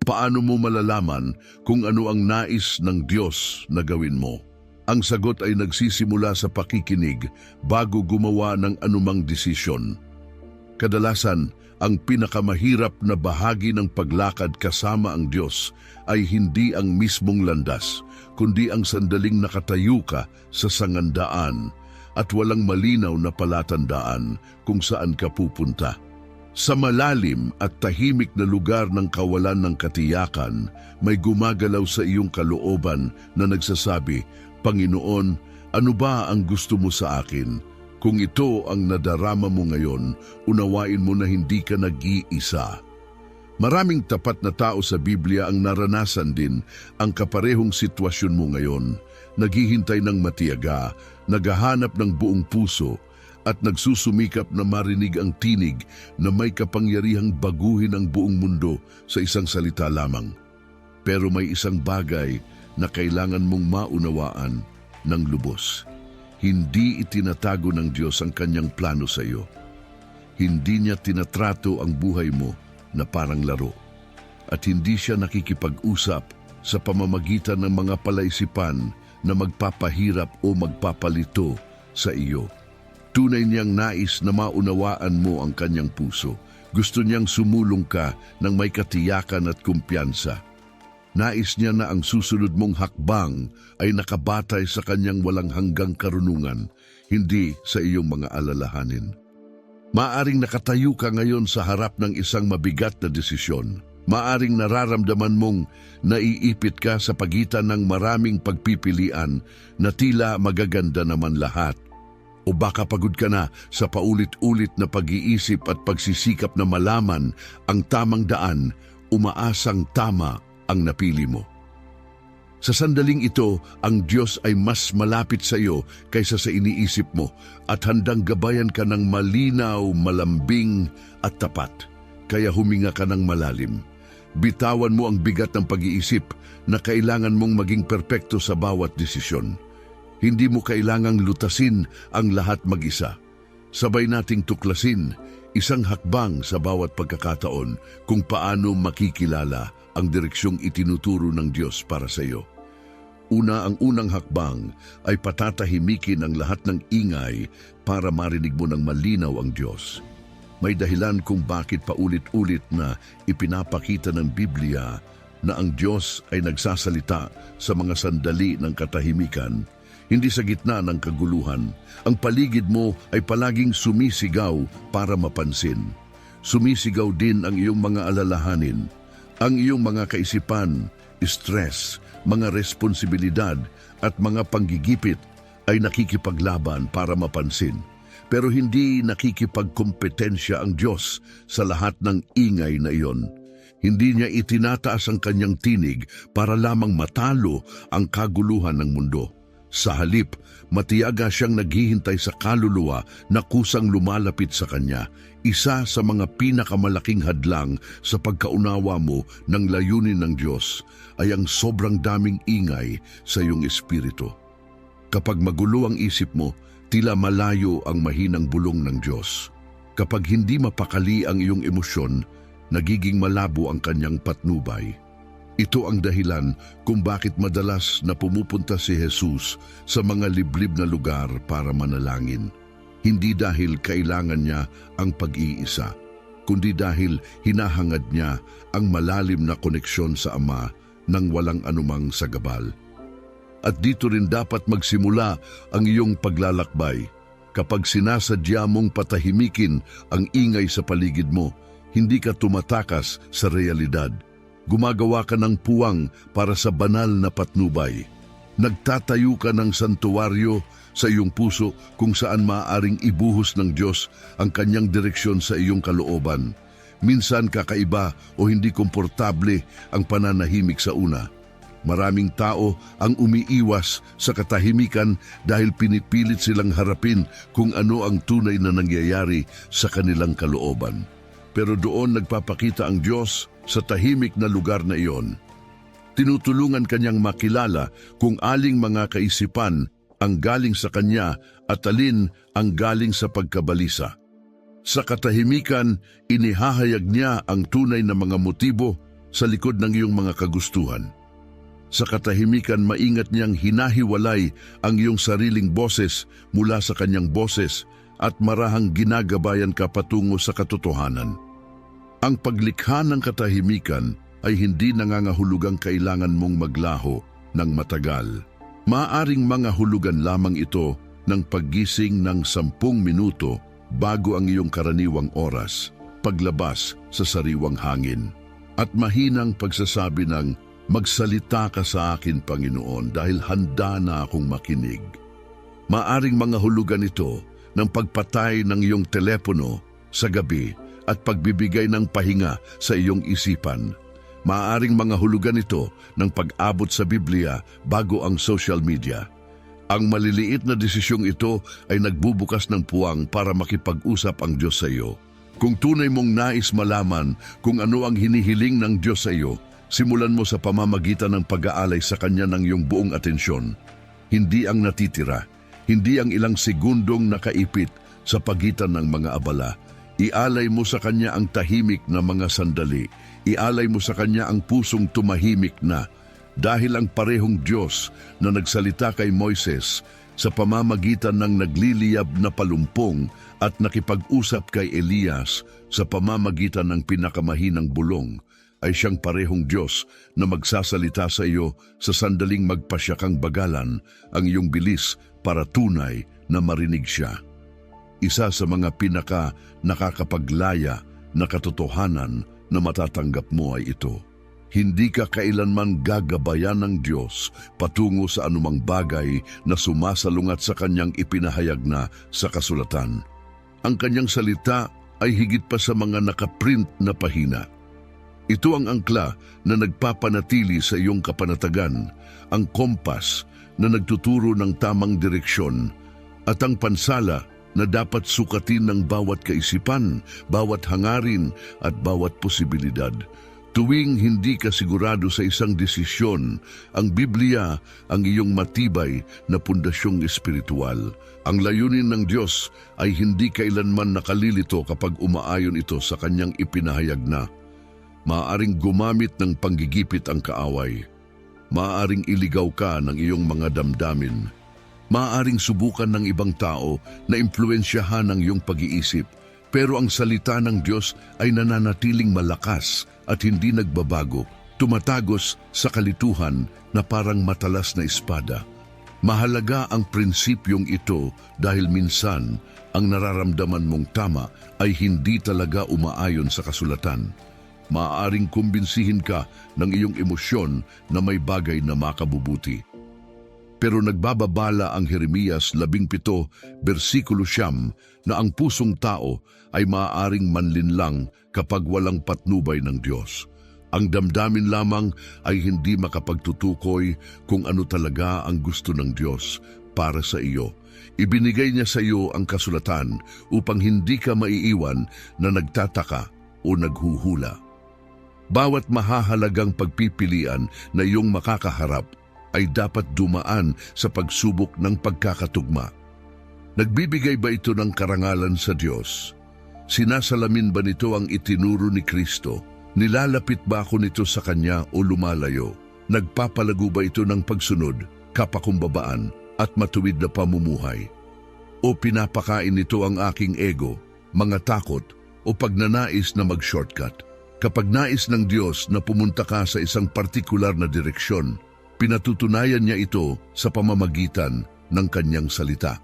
Paano mo malalaman kung ano ang nais ng Diyos na gawin mo? Ang sagot ay nagsisimula sa pakikinig bago gumawa ng anumang desisyon. Kadalasan, ang pinakamahirap na bahagi ng paglakad kasama ang Diyos ay hindi ang mismong landas, kundi ang sandaling nakatayo ka sa sangandaan at walang malinaw na palatandaan kung saan ka pupunta. Sa malalim at tahimik na lugar ng kawalan ng katiyakan, may gumagalaw sa iyong kalooban na nagsasabi, Panginoon, ano ba ang gusto mo sa akin? Kung ito ang nadarama mo ngayon, unawain mo na hindi ka nag-iisa. Maraming tapat na tao sa Biblia ang naranasan din ang kaparehong sitwasyon mo ngayon, naghihintay ng matiyaga, naghahanap ng buong puso, at nagsusumikap na marinig ang tinig na may kapangyarihang baguhin ang buong mundo sa isang salita lamang. Pero may isang bagay na kailangan mong maunawaan ng lubos. Hindi itinatago ng Diyos ang kanyang plano sa iyo. Hindi niya tinatrato ang buhay mo na parang laro. At hindi siya nakikipag-usap sa pamamagitan ng mga palaisipan na magpapahirap o magpapalito sa iyo. Tunay niyang nais na maunawaan mo ang kanyang puso. Gusto niyang sumulong ka ng may katiyakan at kumpiyansa. Nais niya na ang susunod mong hakbang ay nakabatay sa kanyang walang hanggang karunungan, hindi sa iyong mga alalahanin. Maaring nakatayo ka ngayon sa harap ng isang mabigat na desisyon. Maaring nararamdaman mong naiipit ka sa pagitan ng maraming pagpipilian na tila magaganda naman lahat. O baka pagod ka na sa paulit-ulit na pag-iisip at pagsisikap na malaman ang tamang daan, umaasang tama ang napili mo. Sa sandaling ito, ang Diyos ay mas malapit sa iyo kaysa sa iniisip mo at handang gabayan ka ng malinaw, malambing at tapat. Kaya huminga ka ng malalim. Bitawan mo ang bigat ng pag-iisip na kailangan mong maging perpekto sa bawat desisyon. Hindi mo kailangang lutasin ang lahat mag-isa. Sabay nating tuklasin isang hakbang sa bawat pagkakataon kung paano makikilala ang direksyong itinuturo ng Diyos para sa iyo. Ang unang hakbang ay patatahimikin ang lahat ng ingay para marinig mo ng malinaw ang Diyos. May dahilan kung bakit paulit-ulit na ipinapakita ng Biblia na ang Diyos ay nagsasalita sa mga sandali ng katahimikan. Hindi sa gitna ng kaguluhan, ang paligid mo ay palaging sumisigaw para mapansin. Sumisigaw din ang iyong mga alalahanin, ang iyong mga kaisipan, stress, mga responsibilidad at mga panggigipit ay nakikipaglaban para mapansin. Pero hindi nakikipagkompetensya ang Diyos sa lahat ng ingay na iyon. Hindi niya itinataas ang kanyang tinig para lamang matalo ang kaguluhan ng mundo. Sa halip, matiyaga siyang naghihintay sa kaluluwa na kusang lumalapit sa kanya, isa sa mga pinakamalaking hadlang sa pagkaunawa mo ng layunin ng Diyos ay ang sobrang daming ingay sa iyong espiritu. Kapag magulo ang isip mo, tila malayo ang mahinang bulong ng Diyos. Kapag hindi mapakali ang iyong emosyon, nagiging malabo ang kanyang patnubay. Ito ang dahilan kung bakit madalas na pumupunta si Jesus sa mga liblib na lugar para manalangin. Hindi dahil kailangan niya ang pag-iisa, kundi dahil hinahangad niya ang malalim na koneksyon sa Ama nang walang anumang sagabal. At dito rin dapat magsimula ang iyong paglalakbay. Kapag sinasadya mong patahimikin ang ingay sa paligid mo, hindi ka tumatakas sa realidad. Gumagawa ka ng puwang para sa banal na patnubay. Nagtatayo ka ng santuwaryo sa iyong puso kung saan maaaring ibuhos ng Diyos ang kanyang direksyon sa iyong kalooban. Minsan kakaiba o hindi komportable ang pananahimik sa una. Maraming tao ang umiiwas sa katahimikan dahil pinipilit silang harapin kung ano ang tunay na nangyayari sa kanilang kalooban. Pero doon nagpapakita ang Diyos sa tahimik na lugar na iyon. Tinutulungan kanyang makilala kung aling mga kaisipan ang galing sa kanya at alin ang galing sa pagkabalisa. Sa katahimikan, inihahayag niya ang tunay na mga motibo, sa likod ng iyong mga kagustuhan. Sa katahimikan, maingat niyang hinahiwalay ang iyong sariling boses mula sa kanyang boses at marahang ginagabayan ka patungo sa katotohanan. Ang paglikha ng katahimikan ay hindi nangangahulugang kailangan mong maglaho ng matagal. Maaaring mga hulugan lamang ito ng paggising ng 10 minuto bago ang iyong karaniwang oras, paglabas sa sariwang hangin, at mahinang pagsasabi ng, "Magsalita ka sa akin, Panginoon, dahil handa na akong makinig." Maaaring mga hulugan ito ng pagpatay ng iyong telepono sa gabi at pagbibigay ng pahinga sa iyong isipan. Maaaring mga hulugan ito ng pag-abot sa Biblia bago ang social media. Ang maliliit na desisyong ito ay nagbubukas ng puwang para makipag-usap ang Diyos sa iyo. Kung tunay mong nais malaman kung ano ang hinihiling ng Diyos sa iyo, simulan mo sa pamamagitan ng pag-aalay sa Kanya ng iyong buong atensyon. Hindi ang natitira, hindi ang ilang segundong nakaipit sa pagitan ng mga abala. Ialay mo sa Kanya ang tahimik na mga sandali. Ialay mo sa Kanya ang pusong tumahimik na, dahil ang parehong Diyos na nagsalita kay Moises sa pamamagitan ng nagliliyab na palumpong at nakipag-usap kay Elias sa pamamagitan ng pinakamahinang bulong, ay siyang parehong Diyos na magsasalita sa iyo sa sandaling magpasya kang bagalan ang iyong bilis para tunay na marinig siya. Isa sa mga nakakapaglaya na katotohanan na matatanggap mo ay ito. Hindi ka kailanman gagabayan ng Diyos patungo sa anumang bagay na sumasalungat sa Kanyang ipinahayag na sa kasulatan. Ang Kanyang salita ay higit pa sa mga nakaprint na pahina. Ito ang angkla na nagpapanatili sa iyong kapanatagan, ang kompas na nagtuturo ng tamang direksyon, at ang pansala na dapat sukatin ng bawat kaisipan, bawat hangarin at bawat posibilidad. Tuwing hindi ka sigurado sa isang desisyon, ang Biblia ang iyong matibay na pundasyong espiritual. Ang layunin ng Diyos ay hindi kailanman nakalilito kapag umaayon ito sa Kanyang ipinahayag na. Maaaring gumamit ng panggigipit ang kaaway. Maaaring iligaw ka ng iyong mga damdamin. Maaaring subukan ng ibang tao na impluwensyahan ang iyong pag-iisip. Pero ang salita ng Diyos ay nananatiling malakas at hindi nagbabago, tumatagos sa kalituhan na parang matalas na espada. Mahalaga ang prinsipyong ito dahil minsan ang nararamdaman mong tama ay hindi talaga umaayon sa kasulatan. Maaaring kumbinsihin ka ng iyong emosyon na may bagay na makabubuti. Pero nagbababala ang Jeremias 17, versikulo 9, na ang pusong tao ay maaaring manlinlang kapag walang patnubay ng Diyos. Ang damdamin lamang ay hindi makapagtutukoy kung ano talaga ang gusto ng Diyos para sa iyo. Ibinigay niya sa iyo ang kasulatan upang hindi ka maiiwan na nagtataka o naghuhula. Bawat mahahalagang pagpipilian na iyong makakaharap ay dapat dumaan sa pagsubok ng pagkakatugma. Nagbibigay ba ito ng karangalan sa Diyos? Sinasalamin ba nito ang itinuro ni Kristo? Nilalapit ba ako nito sa Kanya o lumalayo? Nagpapalago ba ito ng pagsunod, kapakumbabaan at matuwid na pamumuhay? O pinapakain nito ang aking ego, mga takot o pagnanais na mag-shortcut? Kapag nais ng Diyos na pumunta ka sa isang partikular na direksyon, pinatutunayan niya ito sa pamamagitan ng Kanyang salita.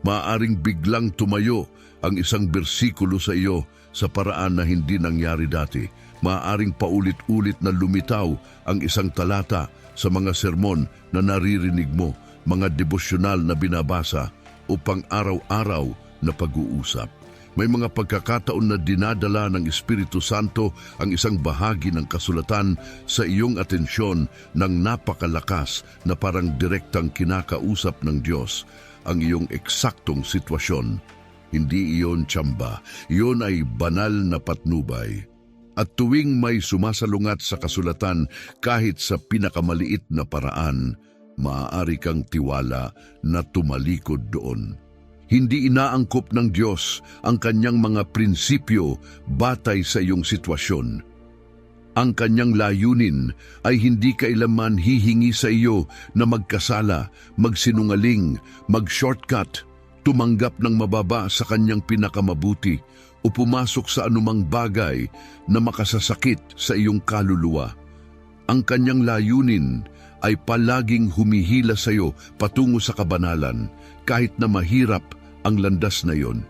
Maaaring biglang tumayo ang isang bersikulo sa iyo sa paraan na hindi nangyari dati. Maaaring paulit-ulit na lumitaw ang isang talata sa mga sermon na naririnig mo, mga devosyonal na binabasa o pang-araw-araw na pag-uusap. May mga pagkakataon na dinadala ng Espiritu Santo ang isang bahagi ng kasulatan sa iyong atensyon ng napakalakas na parang direktang kinakausap ng Diyos ang iyong eksaktong sitwasyon. Hindi iyon tsamba, iyon ay banal na patnubay. At tuwing may sumasalungat sa kasulatan kahit sa pinakamaliit na paraan, maaari kang tiwala na tumalikod doon. Hindi inaangkop ng Diyos ang Kanyang mga prinsipyo batay sa iyong sitwasyon. Ang kanyang layunin ay hindi kailanman hihingi sa iyo na magkasala, magsinungaling, mag-shortcut, tumanggap ng mababa sa kanyang pinakamabuti o pumasok sa anumang bagay na makasasakit sa iyong kaluluwa. Ang kanyang layunin ay palaging humihila sa iyo patungo sa kabanalan kahit na mahirap ang landas na iyon.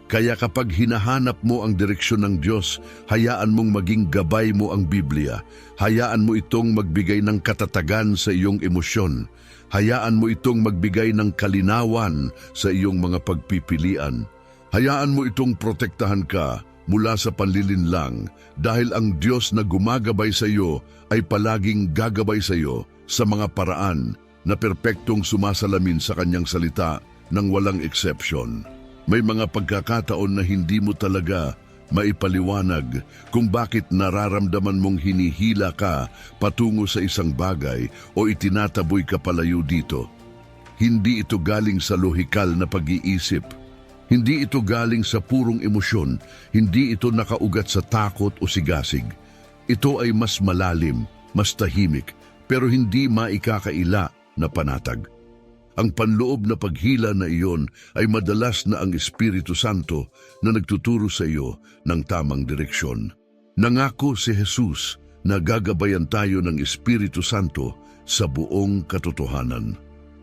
Kaya kapag hinahanap mo ang direksyon ng Diyos, hayaan mong maging gabay mo ang Biblia. Hayaan mo itong magbigay ng katatagan sa iyong emosyon. Hayaan mo itong magbigay ng kalinawan sa iyong mga pagpipilian. Hayaan mo itong protektahan ka mula sa panlilinlang dahil ang Diyos na gumagabay sa iyo ay palaging gagabay sa iyo sa mga paraan na perpektong sumasalamin sa kanyang salita ng walang exception. May mga pagkakataon na hindi mo talaga maipaliwanag kung bakit nararamdaman mong hinihila ka patungo sa isang bagay o itinataboy ka palayo dito. Hindi ito galing sa lohikal na pag-iisip. Hindi ito galing sa purong emosyon. Hindi ito nakaugat sa takot o sigasig. Ito ay mas malalim, mas tahimik, pero hindi maikakaila na panatag. Ang panloob na paghila na iyon ay madalas na ang Espiritu Santo na nagtuturo sa iyo ng tamang direksyon. Nangako si Jesus na gagabayan tayo ng Espiritu Santo sa buong katotohanan.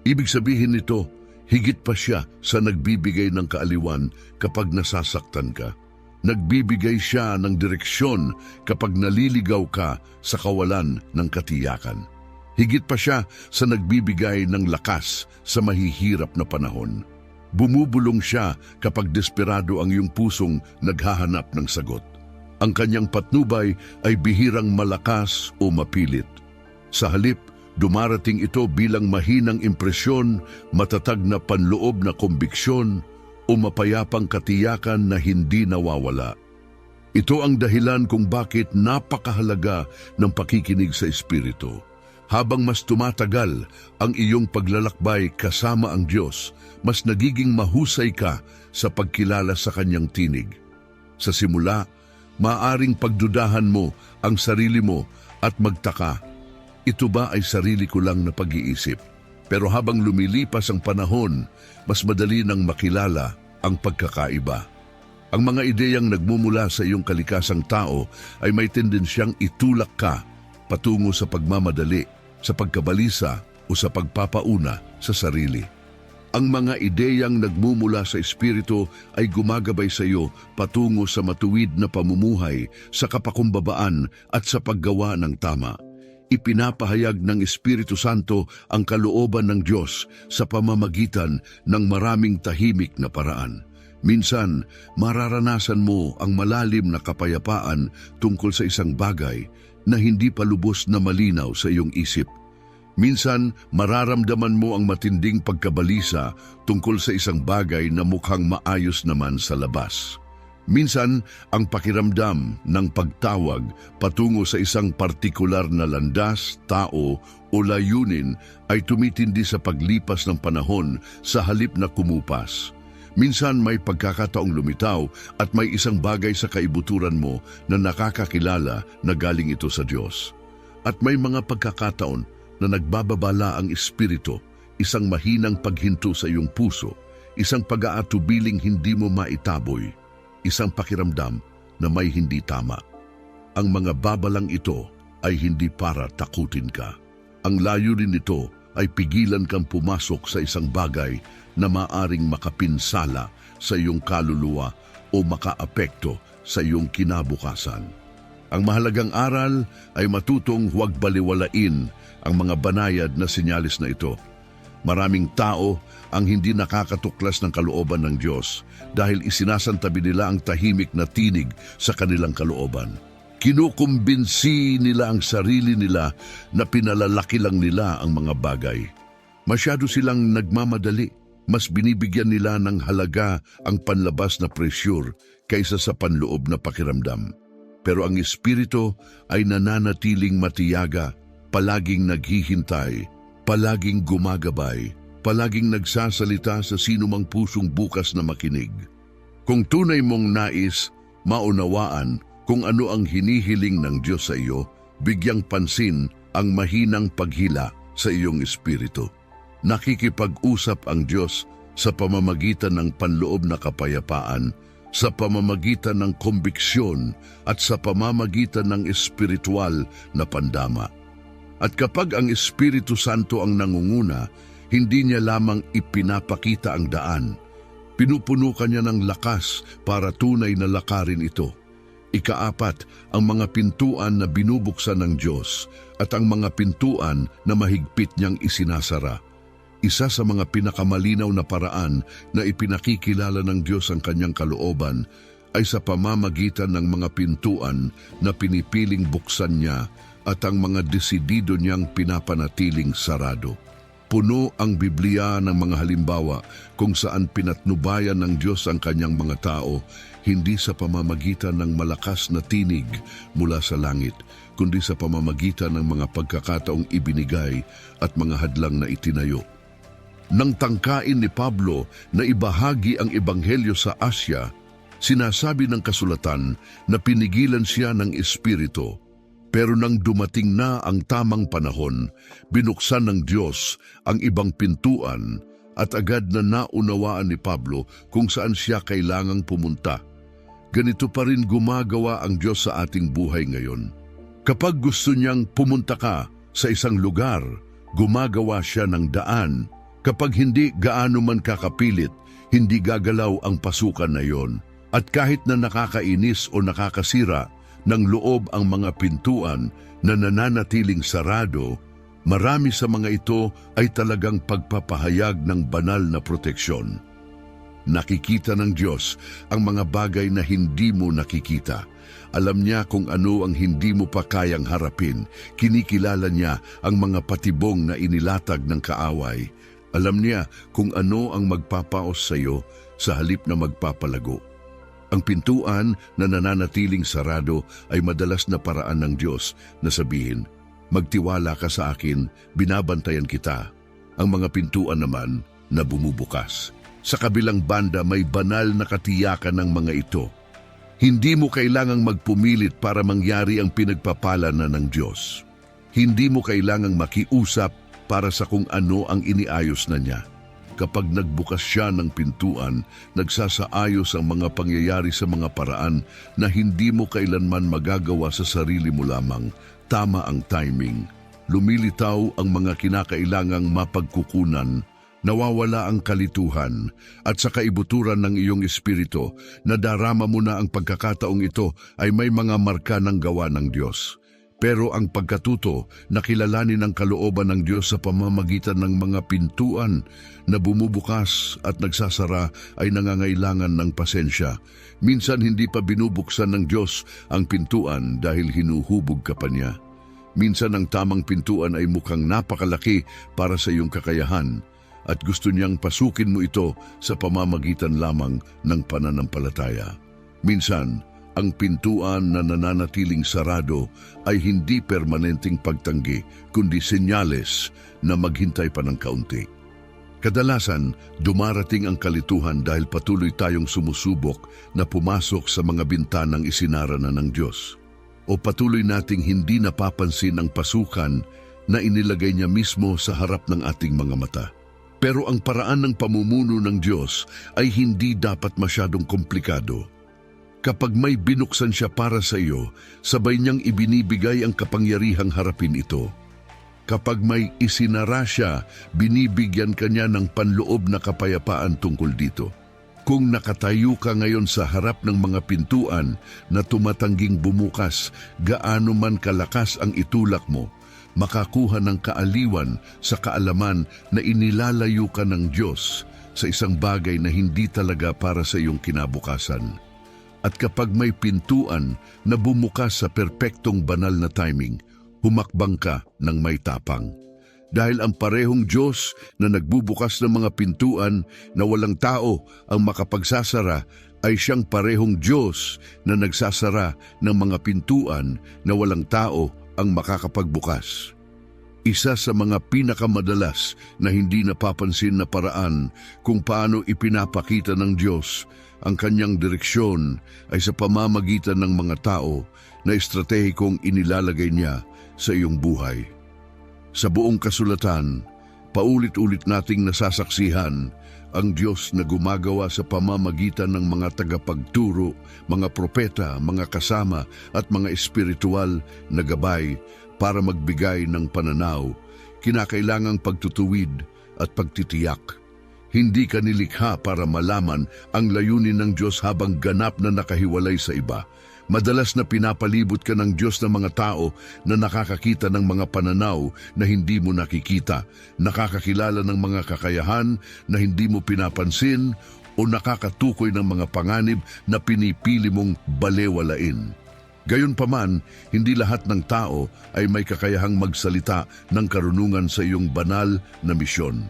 Ibig sabihin nito, higit pa siya sa nagbibigay ng kaaliwan kapag nasasaktan ka. Nagbibigay siya ng direksyon kapag naliligaw ka sa kawalan ng katiyakan. Higit pa siya sa nagbibigay ng lakas sa mahihirap na panahon. Bumubulong siya kapag desperado ang iyong pusong naghahanap ng sagot. Ang kanyang patnubay ay bihirang malakas o mapilit. Sa halip, dumarating ito bilang mahinang impresyon, matatag na panloob na kombiksyon o mapayapang katiyakan na hindi nawawala. Ito ang dahilan kung bakit napakahalaga ng pakikinig sa Espiritu. Habang mas tumatagal ang iyong paglalakbay kasama ang Diyos, mas nagiging mahusay ka sa pagkilala sa kanyang tinig. Sa simula, maaring pagdudahan mo ang sarili mo at magtaka, ito ba ay sarili ko lang na pag-iisip? Pero habang lumilipas ang panahon, mas madali nang makilala ang pagkakaiba. Ang mga ideyang nagmumula sa iyong kalikasang tao ay may tendensyang itulak ka patungo sa pagmamadali, sa pagkabalisa o sa pagpapauna sa sarili. Ang mga ideyang nagmumula sa Espiritu ay gumagabay sa iyo patungo sa matuwid na pamumuhay, sa kapakumbabaan at sa paggawa ng tama. Ipinapahayag ng Espiritu Santo ang kalooban ng Diyos sa pamamagitan ng maraming tahimik na paraan. Minsan, mararanasan mo ang malalim na kapayapaan tungkol sa isang bagay na hindi pa lubos na malinaw sa iyong isip. Minsan, mararamdaman mo ang matinding pagkabalisa tungkol sa isang bagay na mukhang maayos naman sa labas. Minsan, ang pakiramdam ng pagtawag patungo sa isang partikular na landas, tao o layunin ay tumitindi sa paglipas ng panahon sa halip na kumupas. Minsan may pagkakataong lumitaw at may isang bagay sa kaibuturan mo na nakakakilala na galing ito sa Diyos. At may mga pagkakataon na nagbababala ang Espiritu, isang mahinang paghinto sa iyong puso, isang pag-aatubiling hindi mo maitaboy, isang pakiramdam na may hindi tama. Ang mga babalang ito ay hindi para takutin ka. Ang layunin nito ay pigilan kang pumasok sa isang bagay na maaring makapinsala sa iyong kaluluwa o makaapekto sa iyong kinabukasan. Ang mahalagang aral ay matutong huwag baliwalain ang mga banayad na sinyalis na ito. Maraming tao ang hindi nakakatuklas ng kalooban ng Diyos dahil isinasantabi nila ang tahimik na tinig sa kanilang kalooban. Kinukumbinsi nila ang sarili nila na pinalalaki lang nila ang mga bagay. Masyado silang nagmamadali. Mas binibigyan nila ng halaga ang panlabas na presyur kaysa sa panloob na pakiramdam. Pero ang Espiritu ay nananatiling matiyaga, palaging naghihintay, palaging gumagabay, palaging nagsasalita sa sinumang pusong bukas na makinig. Kung tunay mong nais, maunawaan Kung ano ang hinihiling ng Diyos sa iyo, bigyang pansin ang mahinang paghila sa iyong espiritu. Nakikipag-usap ang Diyos sa pamamagitan ng panloob na kapayapaan, sa pamamagitan ng kombiksyon at sa pamamagitan ng espiritual na pandama. At kapag ang Espiritu Santo ang nangunguna, hindi niya lamang ipinapakita ang daan. Pinupuno ka niya ng lakas para tunay na lakarin ito. Ikaapat, ang mga pintuan na binubuksan ng Diyos at ang mga pintuan na mahigpit niyang isinasara. Isa sa mga pinakamalinaw na paraan na ipinakikilala ng Diyos ang kanyang kalooban ay sa pamamagitan ng mga pintuan na pinipiling buksan niya at ang mga desidido niyang pinapanatiling sarado. Puno ang Biblia ng mga halimbawa kung saan pinatnubayan ng Diyos ang kanyang mga tao, hindi sa pamamagitan ng malakas na tinig mula sa langit, kundi sa pamamagitan ng mga pagkakataong ibinigay at mga hadlang na itinayo. Nang tangkain ni Pablo na ibahagi ang ebanghelyo sa Asya, sinasabi ng kasulatan na pinigilan siya ng Espiritu. Pero nang dumating na ang tamang panahon, binuksan ng Diyos ang ibang pintuan at agad na naunawaan ni Pablo kung saan siya kailangang pumunta. Ganito pa rin gumagawa ang Diyos sa ating buhay ngayon. Kapag gusto niyang pumunta ka sa isang lugar, gumagawa siya ng daan. Kapag hindi gaano man kakapilit, hindi gagalaw ang pasukan na yon. At kahit na nakakainis o nakakasira ng loob ang mga pintuan na nananatiling sarado, marami sa mga ito ay talagang pagpapahayag ng banal na proteksyon. Nakikita ng Diyos ang mga bagay na hindi mo nakikita. Alam niya kung ano ang hindi mo pa kayang harapin. Kinikilala niya ang mga patibong na inilatag ng kaaway. Alam niya kung ano ang magpapaos sa iyo sa halip na magpapalago. Ang pintuan na nananatiling sarado ay madalas na paraan ng Diyos na sabihin, magtiwala ka sa akin, binabantayan kita. Ang mga pintuan naman na bumubukas. Sa kabilang banda may banal na katiyakan ng mga ito. Hindi mo kailangang magpumilit para mangyari ang pinagpapala na ng Diyos. Hindi mo kailangang makiusap para sa kung ano ang iniayos na niya. Kapag nagbukas siya ng pintuan, nagsasaayos ang mga pangyayari sa mga paraan na hindi mo kailanman magagawa sa sarili mo lamang. Tama ang timing. Lumilitaw ang mga kinakailangang mapagkukunan, nawawala ang kalituhan, at sa kaibuturan ng iyong espiritu, nadarama mo na ang pagkakataong ito ay may mga marka ng gawa ng Diyos. Pero ang pagkatuto na kilalanin ang kalooban ng Diyos sa pamamagitan ng mga pintuan na bumubukas at nagsasara ay nangangailangan ng pasensya. Minsan hindi pa binubuksan ng Diyos ang pintuan dahil hinuhubog ka pa niya. Minsan ang tamang pintuan ay mukhang napakalaki para sa iyong kakayahan at gusto niyang pasukin mo ito sa pamamagitan lamang ng pananampalataya. Minsan, ang pintuan na nananatiling sarado ay hindi permanenteng pagtanggi, kundi senyales na maghintay pa ng kaunti. Kadalasan, dumarating ang kalituhan dahil patuloy tayong sumusubok na pumasok sa mga bintanang isinara na ng Diyos. O patuloy nating hindi napapansin ang pasukan na inilagay niya mismo sa harap ng ating mga mata. Pero ang paraan ng pamumuno ng Diyos ay hindi dapat masyadong komplikado. Kapag may binuksan siya para sa iyo, sabay niyang ibinibigay ang kapangyarihang harapin ito. Kapag may isinara siya, binibigyan ka niya ng panloob na kapayapaan tungkol dito. Kung nakatayo ka ngayon sa harap ng mga pintuan na tumatangging bumukas, gaano man kalakas ang itulak mo, makakuha ng kaaliwan sa kaalaman na inilalayo ka ng Diyos sa isang bagay na hindi talaga para sa iyong kinabukasan. At kapag may pintuan na bumukas sa perpektong banal na timing, humakbang ka ng may tapang. Dahil ang parehong Diyos na nagbubukas ng mga pintuan na walang tao ang makapagsasara ay siyang parehong Diyos na nagsasara ng mga pintuan na walang tao ang makakapagbukas. Isa sa mga pinakamadalas na hindi napapansin na paraan kung paano ipinapakita ng Diyos ang kanyang direksyon ay sa pamamagitan ng mga tao na estratehikong inilalagay niya sa iyong buhay. Sa buong kasulatan, paulit-ulit nating nasasaksihan ang Diyos na gumagawa sa pamamagitan ng mga tagapagturo, mga propeta, mga kasama at mga espiritual na gabay para magbigay ng pananaw, kinakailangang pagtutuwid at pagtitiyak. Hindi ka nilikha para malaman ang layunin ng Diyos habang ganap na nakahiwalay sa iba. Madalas na pinapalibot ka ng Diyos ng mga tao na nakakakita ng mga pananaw na hindi mo nakikita, nakakakilala ng mga kakayahan na hindi mo pinapansin o nakakatukoy ng mga panganib na pinipili mong balewalain. Gayunpaman, hindi lahat ng tao ay may kakayahang magsalita ng karunungan sa iyong banal na misyon.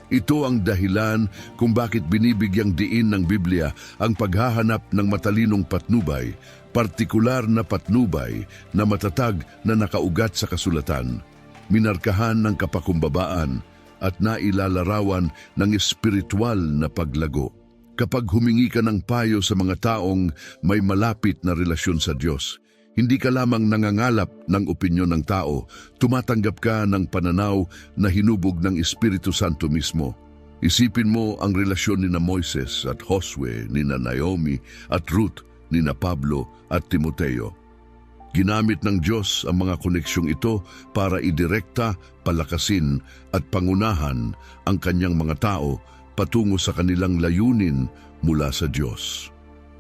Ito ang dahilan kung bakit binibigyang diin ng Biblia ang paghahanap ng matalinong patnubay, partikular na patnubay na matatag na nakaugat sa kasulatan, minarkahan ng kapakumbabaan at nailalarawan ng espiritual na paglago. Kapag humingi ka ng payo sa mga taong may malapit na relasyon sa Diyos, hindi ka lamang nangangalap ng opinyon ng tao, tumatanggap ka ng pananaw na hinubog ng Espiritu Santo mismo. Isipin mo ang relasyon ni na Moises at Josue, ni na Naomi at Ruth, ni na Pablo at Timoteo. Ginamit ng Diyos ang mga koneksyong ito para idirekta, palakasin at pangunahan ang kanyang mga tao patungo sa kanilang layunin mula sa Diyos.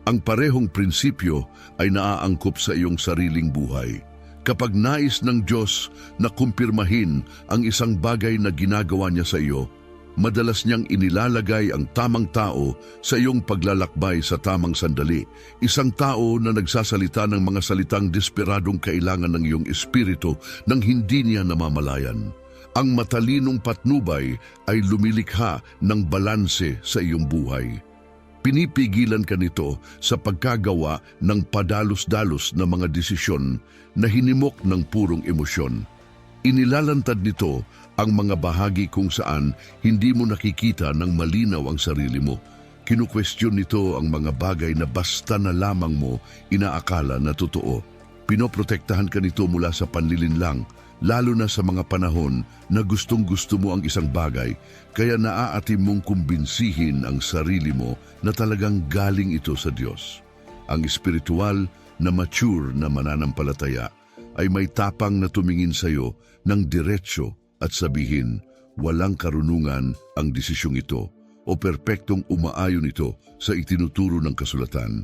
Ang parehong prinsipyo ay naaangkop sa iyong sariling buhay. Kapag nais ng Diyos na kumpirmahin ang isang bagay na ginagawa niya sa iyo, madalas niyang inilalagay ang tamang tao sa iyong paglalakbay sa tamang sandali. Isang tao na nagsasalita ng mga salitang desperadong kailangan ng iyong espiritu nang hindi niya namamalayan. Ang matalinong patnubay ay lumilikha ng balanse sa iyong buhay. Pinipigilan ka nito sa pagkagawa ng padalos-dalos na mga desisyon na hinimok ng purong emosyon. Inilalantad nito ang mga bahagi kung saan hindi mo nakikita ng malinaw ang sarili mo. Kinukwestiyon nito ang mga bagay na basta na lamang mo inaakala na totoo. Pinoprotektahan ka nito mula sa panlilinlang, lalo na sa mga panahon na gustong-gusto mo ang isang bagay, kaya naaatim mong kumbinsihin ang sarili mo na talagang galing ito sa Diyos. Ang espiritual na mature na mananampalataya ay may tapang na tumingin sa iyo ng diretsyo at sabihin, walang karunungan ang desisyong ito o perpektong umaayon ito sa itinuturo ng kasulatan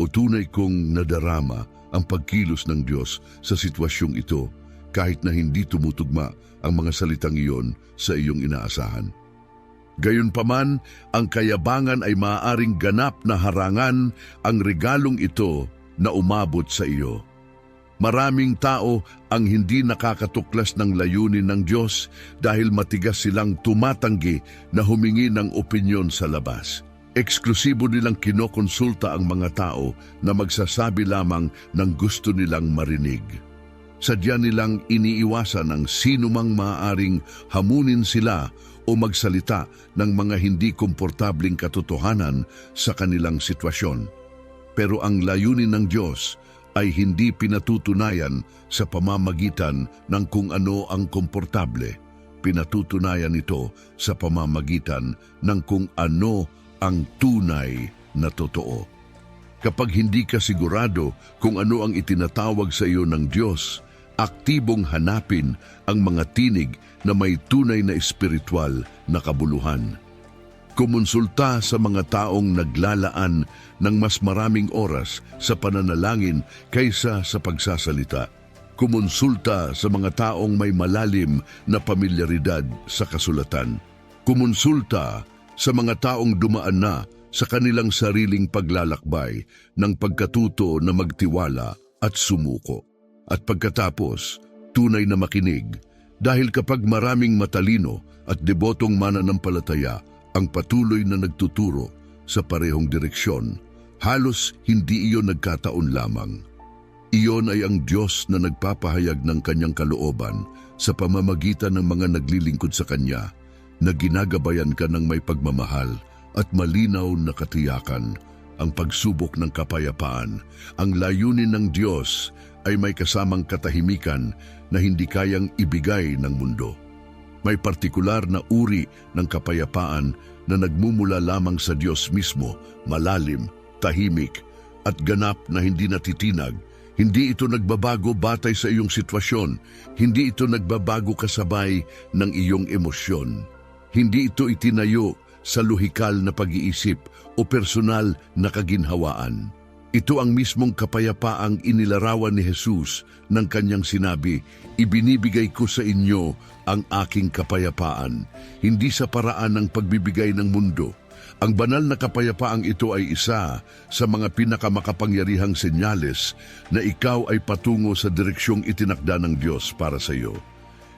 o tunay kong nadarama ang pagkilos ng Diyos sa sitwasyong ito kahit na hindi tumutugma ang mga salitang iyon sa iyong inaasahan. Gayunpaman, ang kayabangan ay maaaring ganap na harangan ang regalong ito na umabot sa iyo. Maraming tao ang hindi nakakatuklas ng layunin ng Diyos dahil matigas silang tumatanggi na humingi ng opinyon sa labas. Eksklusibo nilang kinokonsulta ang mga tao na magsasabi lamang ng gusto nilang marinig. Sadya nilang iniiwasan ang sinumang maaaring hamunin sila o magsalita ng mga hindi komportabling katotohanan sa kanilang sitwasyon. Pero ang layunin ng Diyos ay hindi pinatutunayan sa pamamagitan ng kung ano ang komportable. Pinatutunayan ito sa pamamagitan ng kung ano ang tunay na totoo. Kapag hindi ka sigurado kung ano ang itinatawag sa iyo ng Diyos, aktibong hanapin ang mga tinig na may tunay na espiritual na kabuluhan. Kumonsulta sa mga taong naglalaan ng mas maraming oras sa pananalangin kaysa sa pagsasalita. Kumonsulta sa mga taong may malalim na pamilyaridad sa kasulatan. Kumonsulta sa mga taong dumaan na sa kanilang sariling paglalakbay ng pagkatuto na magtiwala at sumuko. At pagkatapos, tunay na makinig, dahil kapag maraming matalino at debotong mananampalataya ang patuloy na nagtuturo sa parehong direksyon, halos hindi iyon nagkataon lamang. Iyon ay ang Diyos na nagpapahayag ng kanyang kalooban sa pamamagitan ng mga naglilingkod sa Kanya, na ginagabayan ka ng may pagmamahal at malinaw na katiyakan. Ang pagsubok ng kapayapaan, ang layunin ng Diyos ay may kasamang katahimikan na hindi kayang ibigay ng mundo. May partikular na uri ng kapayapaan na nagmumula lamang sa Diyos mismo, malalim, tahimik, at ganap na hindi natitinag. Hindi ito nagbabago batay sa iyong sitwasyon. Hindi ito nagbabago kasabay ng iyong emosyon. Hindi ito itinayo sa luhikal na pag-iisip o personal na kaginhawaan. Ito ang mismong kapayapaang inilarawan ni Jesus ng kanyang sinabi, "Ibinibigay ko sa inyo ang aking kapayapaan, hindi sa paraan ng pagbibigay ng mundo." Ang banal na kapayapaang ito ay isa sa mga pinakamakapangyarihang senyales na ikaw ay patungo sa direksyong itinakda ng Diyos para sa iyo.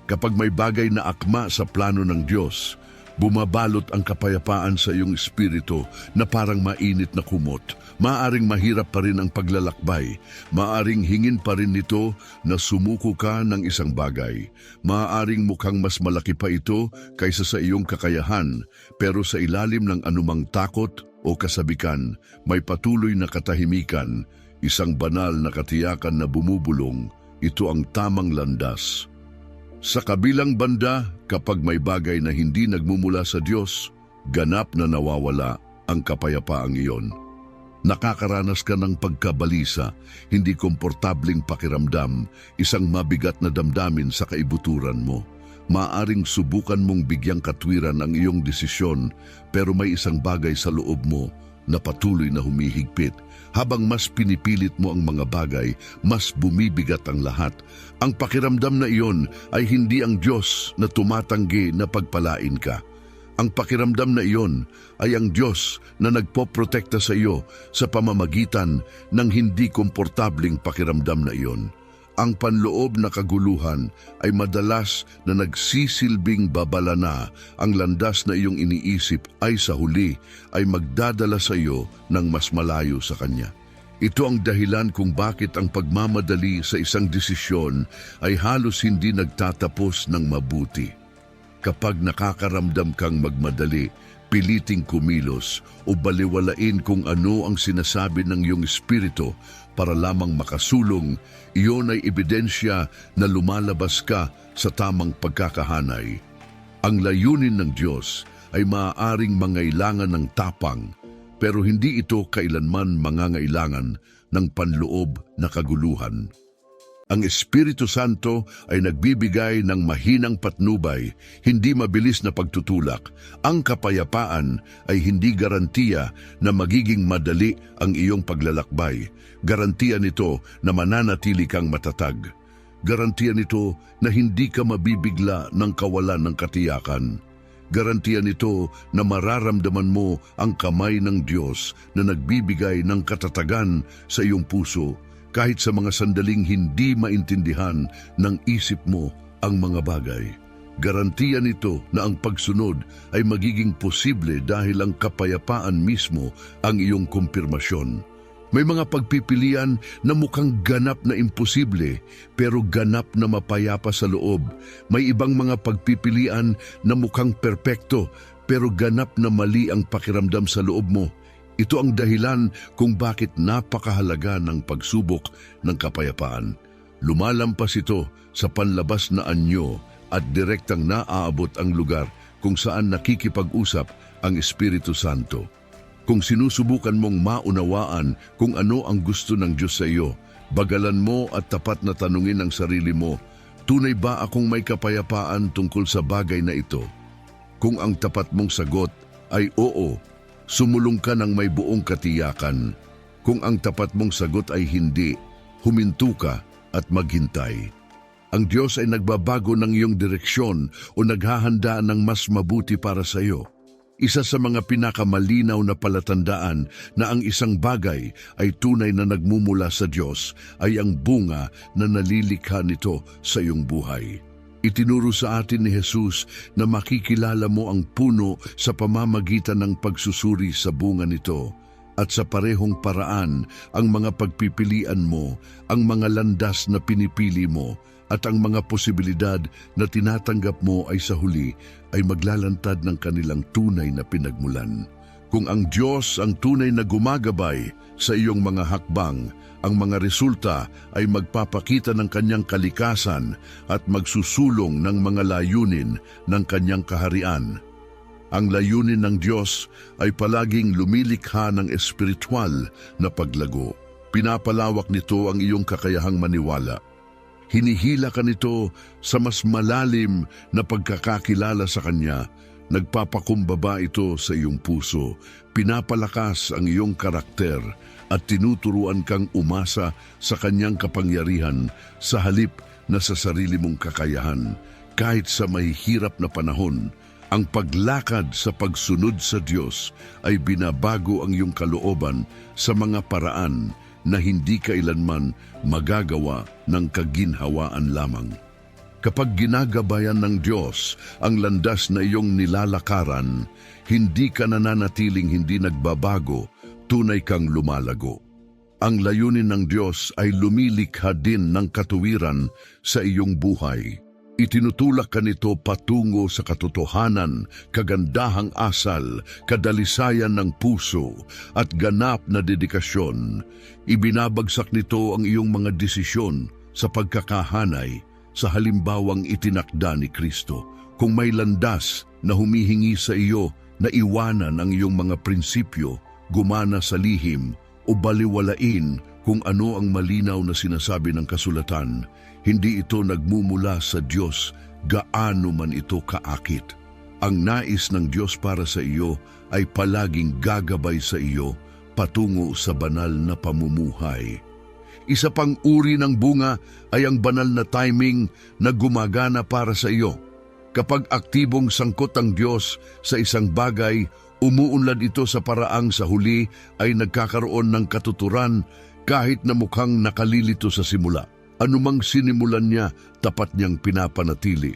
Kapag may bagay na akma sa plano ng Diyos, bumabalot ang kapayapaan sa iyong espiritu na parang mainit na kumot. Maaring mahirap pa rin ang paglalakbay. Maaring hingin pa rin nito na sumuko ka ng isang bagay. Maaring mukhang mas malaki pa ito kaysa sa iyong kakayahan, pero sa ilalim ng anumang takot o kasabikan, may patuloy na katahimikan, isang banal na katiyakan na bumubulong. Ito ang tamang landas. Sa kabilang banda, kapag may bagay na hindi nagmumula sa Diyos, ganap na nawawala ang kapayapaang iyon. Nakakaranas ka ng pagkabalisa, hindi komportabling pakiramdam, isang mabigat na damdamin sa kaibuturan mo. Maaring subukan mong bigyang katwiran ang iyong desisyon, pero may isang bagay sa loob mo na patuloy na humihigpit. Habang mas pinipilit mo ang mga bagay, mas bumibigat ang lahat. Ang pakiramdam na iyon ay hindi ang Diyos na tumatanggi na pagpalain ka. Ang pakiramdam na iyon ay ang Diyos na nagpoprotekta sa iyo sa pamamagitan ng hindi komportabling pakiramdam na iyon. Ang panloob na kaguluhan ay madalas na nagsisilbing babala na ang landas na iyong iniisip ay sa huli ay magdadala sa iyo ng mas malayo sa Kanya. Ito ang dahilan kung bakit ang pagmamadali sa isang desisyon ay halos hindi nagtatapos ng mabuti. Kapag nakakaramdam kang magmadali, piliting kumilos o baliwalain kung ano ang sinasabi ng iyong espiritu para lamang makasulong, iyon ay ebidensya na lumalabas ka sa tamang pagkakahanay. Ang layunin ng Diyos ay maaaring mangailangan ng tapang, pero hindi ito kailanman mangangailangan ng panloob na kaguluhan. Ang Espiritu Santo ay nagbibigay ng mahinang patnubay, hindi mabilis na pagtutulak. Ang kapayapaan ay hindi garantiya na magiging madali ang iyong paglalakbay. Garantiya nito na mananatili kang matatag. Garantiya nito na hindi ka mabibigla ng kawalan ng katiyakan. Garantiya nito na mararamdaman mo ang kamay ng Diyos na nagbibigay ng katatagan sa iyong puso, kahit sa mga sandaling hindi maintindihan ng isip mo ang mga bagay. Garantiya nito na ang pagsunod ay magiging posible dahil ang kapayapaan mismo ang iyong kumpirmasyon. May mga pagpipilian na mukhang ganap na imposible, pero ganap na mapayapa sa loob. May ibang mga pagpipilian na mukhang perpekto, pero ganap na mali ang pakiramdam sa loob mo. Ito ang dahilan kung bakit napakahalaga ng pagsubok ng kapayapaan. Lumalampas ito sa panlabas na anyo at direktang naaabot ang lugar kung saan nakikipag-usap ang Espiritu Santo. Kung sinusubukan mong maunawaan kung ano ang gusto ng Diyos sa iyo, bagalan mo at tapat na tanungin ang sarili mo, tunay ba akong may kapayapaan tungkol sa bagay na ito? Kung ang tapat mong sagot ay oo, sumulong ka ng may buong katiyakan. Kung ang tapat mong sagot ay hindi, huminto ka at maghintay. Ang Diyos ay nagbabago ng iyong direksyon o naghahanda ng mas mabuti para sa iyo. Isa sa mga pinakamalinaw na palatandaan na ang isang bagay ay tunay na nagmumula sa Diyos ay ang bunga na nalilikha nito sa iyong buhay. Itinuro sa atin ni Jesus na makikilala mo ang puno sa pamamagitan ng pagsusuri sa bunga nito. At sa parehong paraan, ang mga pagpipilian mo, ang mga landas na pinipili mo, at ang mga posibilidad na tinatanggap mo ay sa huli ay maglalantad ng kanilang tunay na pinagmulan. Kung ang Diyos ang tunay na gumagabay sa iyong mga hakbang, ang mga resulta ay magpapakita ng kanyang kalikasan at magsusulong ng mga layunin ng kanyang kaharian. Ang layunin ng Diyos ay palaging lumilikha ng espiritual na paglago. Pinapalawak nito ang iyong kakayahang maniwala. Hinihila ka nito sa mas malalim na pagkakakilala sa Kanya. Nagpapakumbaba ito sa iyong puso. Pinapalakas ang iyong karakter at tinuturuan kang umasa sa Kanyang kapangyarihan sa halip na sa sarili mong kakayahan. Kahit sa may hirap na panahon, ang paglakad sa pagsunod sa Diyos ay binabago ang iyong kalooban sa mga paraan na hindi kailanman magagawa ng kaginhawaan lamang. Kapag ginagabayan ng Diyos ang landas na iyong nilalakaran, hindi ka nananatiling hindi nagbabago, tunay kang lumalago. Ang layunin ng Diyos ay lumilikha din ng katuwiran sa iyong buhay. Itinutulak ka nito patungo sa katotohanan, kagandahang asal, kadalisayan ng puso, at ganap na dedikasyon. Ibinabagsak nito ang iyong mga desisyon sa pagkakahanay sa halimbawang itinakda ni Kristo. Kung may landas na humihingi sa iyo na iwanan ang iyong mga prinsipyo, gumana sa lihim, o baliwalain kung ano ang malinaw na sinasabi ng kasulatan, hindi ito nagmumula sa Diyos, gaano man ito kaakit. Ang nais ng Diyos para sa iyo ay palaging gagabay sa iyo patungo sa banal na pamumuhay. Isa pang uri ng bunga ay ang banal na timing na gumagana para sa iyo. Kapag aktibong sangkot ang Diyos sa isang bagay, umuunlad ito sa paraang sa huli ay nagkakaroon ng katuturan kahit na mukhang nakalilito sa simula. Anumang sinimulan niya, tapat niyang pinapanatili.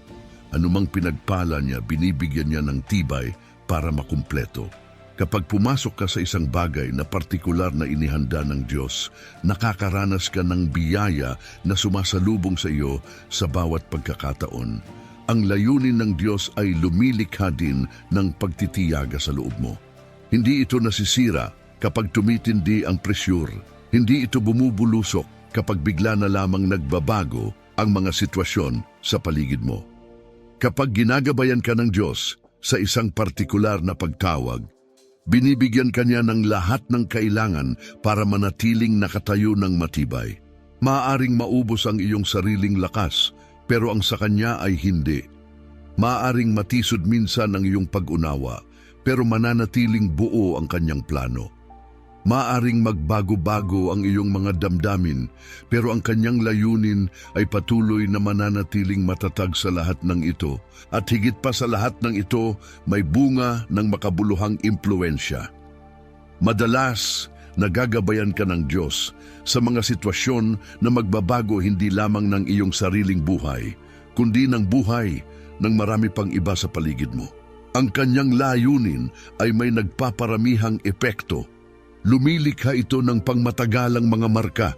Anumang pinagpala niya, binibigyan niya ng tibay para makumpleto. Kapag pumasok ka sa isang bagay na partikular na inihanda ng Diyos, nakakaranas ka ng biyaya na sumasalubong sa iyo sa bawat pagkakataon. Ang layunin ng Diyos ay lumilikha din ng pagtitiyaga sa loob mo. Hindi ito nasisira kapag tumitindi ang presyur. Hindi ito bumubulusok kapag bigla na lamang nagbabago ang mga sitwasyon sa paligid mo. Kapag ginagabayan ka ng Diyos sa isang partikular na pagtawag, binibigyan ka niya ng lahat ng kailangan para manatiling nakatayo ng matibay. Maaaring maubos ang iyong sariling lakas, pero ang sa Kanya ay hindi. Maaaring matisod minsan ang iyong pag-unawa, pero mananatiling buo ang Kanyang plano. Maaring magbago-bago ang iyong mga damdamin, pero ang kanyang layunin ay patuloy na mananatiling matatag sa lahat ng ito. At higit pa sa lahat ng ito, may bunga ng makabuluhang impluensya. Madalas, nagagabayan ka ng Diyos sa mga sitwasyon na magbabago hindi lamang ng iyong sariling buhay, kundi ng buhay ng marami pang iba sa paligid mo. Ang kanyang layunin ay may nagpaparamihang epekto. Lumilikha ito ng pangmatagalang mga marka,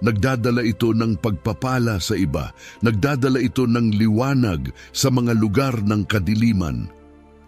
nagdadala ito ng pagpapala sa iba, nagdadala ito ng liwanag sa mga lugar ng kadiliman.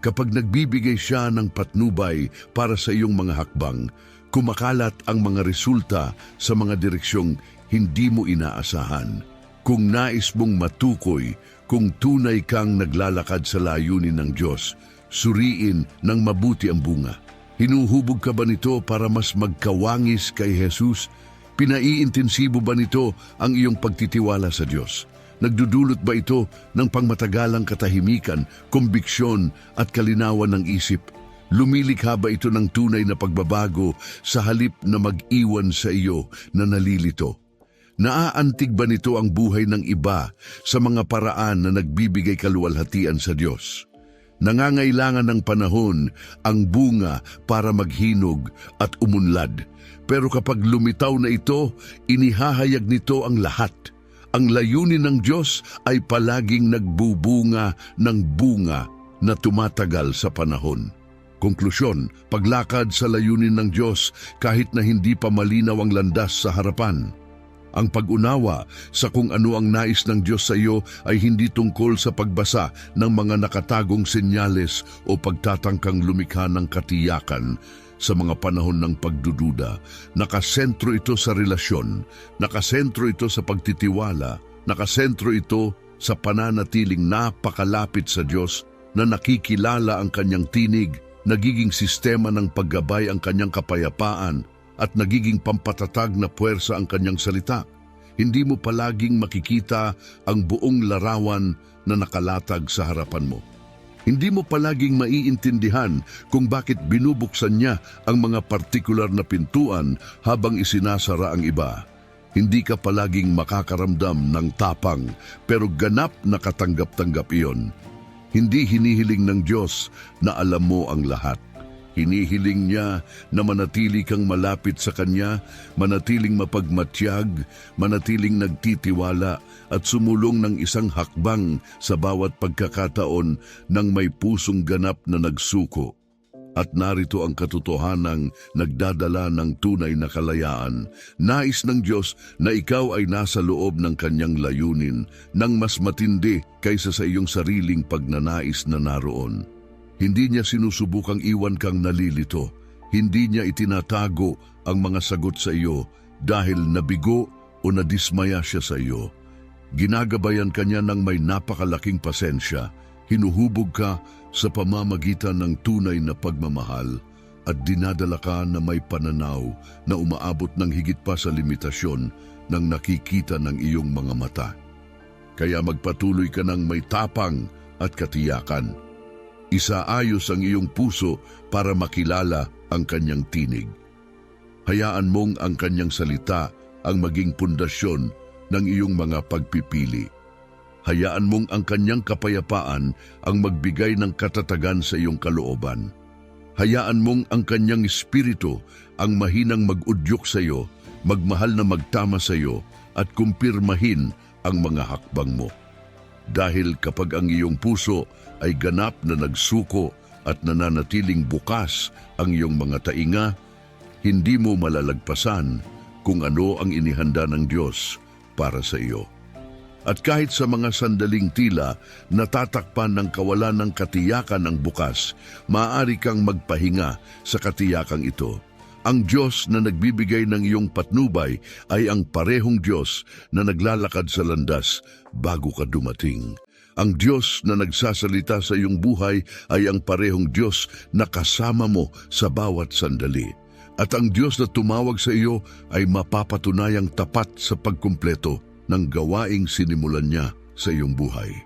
Kapag nagbibigay siya ng patnubay para sa iyong mga hakbang, kumakalat ang mga resulta sa mga direksyong hindi mo inaasahan. Kung nais mong matukoy, kung tunay kang naglalakad sa layunin ng Diyos, suriin ng mabuti ang bunga. Hinuhubog ka ba nito para mas magkawangis kay Jesus? Pinaiintensibo ba nito ang iyong pagtitiwala sa Diyos? Nagdudulot ba ito ng pangmatagalang katahimikan, kombiksyon at kalinawan ng isip? Lumilikha ba ito ng tunay na pagbabago sa halip na mag-iwan sa iyo na nalilito? Naaantig ba nito ang buhay ng iba sa mga paraan na nagbibigay kaluwalhatian sa Diyos? Nangangailangan ng panahon ang bunga para maghinog at umunlad. Pero kapag lumitaw na ito, inihahayag nito ang lahat. Ang layunin ng Diyos ay palaging nagbubunga ng bunga na tumatagal sa panahon. Konklusyon, paglakad sa layunin ng Diyos kahit na hindi pa malinaw ang landas sa harapan. Ang pag-unawa sa kung ano ang nais ng Diyos sa iyo ay hindi tungkol sa pagbasa ng mga nakatagong senyales o pagtatangkang lumikha ng katiyakan sa mga panahon ng pagdududa. Nakasentro ito sa relasyon, nakasentro ito sa pagtitiwala, nakasentro ito sa pananatiling napakalapit sa Diyos na nakikilala ang kanyang tinig, nagiging sistema ng paggabay ang kanyang kapayapaan, at nagiging pampatatag na puwersa ang kanyang salita. Hindi mo palaging makikita ang buong larawan na nakalatag sa harapan mo. Hindi mo palaging maiintindihan kung bakit binubuksan niya ang mga partikular na pintuan habang isinasara ang iba. Hindi ka palaging makakaramdam ng tapang, pero ganap na katanggap-tanggap iyon. Hindi hinihiling ng Diyos na alam mo ang lahat. Hinihiling niya na manatili kang malapit sa Kanya, manatiling mapagmatyag, manatiling nagtitiwala at sumulong ng isang hakbang sa bawat pagkakataon ng may pusong ganap na nagsuko. At narito ang katotohanang nagdadala ng tunay na kalayaan. Nais ng Diyos na ikaw ay nasa loob ng Kanyang layunin nang mas matindi kaysa sa iyong sariling pagnanais na naroon. Hindi niya sinusubukang iwan kang nalilito. Hindi niya itinatago ang mga sagot sa iyo dahil nabigo o nadismaya siya sa iyo. Ginagabayan ka niya ng may napakalaking pasensya. Hinuhubog ka sa pamamagitan ng tunay na pagmamahal at dinadala ka na may pananaw na umaabot ng higit pa sa limitasyon ng nakikita ng iyong mga mata. Kaya magpatuloy ka ng may tapang at katiyakan. Isaayos ang iyong puso para makilala ang kanyang tinig. Hayaan mong ang kanyang salita ang maging pundasyon ng iyong mga pagpipili. Hayaan mong ang kanyang kapayapaan ang magbigay ng katatagan sa iyong kalooban. Hayaan mong ang kanyang espiritu ang mahinang mag-udyok sa iyo, magmahal na magtama sa iyo at kumpirmahin ang mga hakbang mo. Dahil kapag ang iyong puso ay ganap na nagsuko at nananatiling bukas ang iyong mga tainga, hindi mo malalagpasan kung ano ang inihanda ng Diyos para sa iyo. At kahit sa mga sandaling tila natatakpan ng kawalan ng katiyakan ng bukas, maaari kang magpahinga sa katiyakang ito. Ang Diyos na nagbibigay ng iyong patnubay ay ang parehong Diyos na naglalakad sa landas bago ka dumating. Ang Diyos na nagsasalita sa iyong buhay ay ang parehong Diyos na kasama mo sa bawat sandali. At ang Diyos na tumawag sa iyo ay mapapatunayang tapat sa pagkumpleto ng gawaing sinimulan niya sa iyong buhay.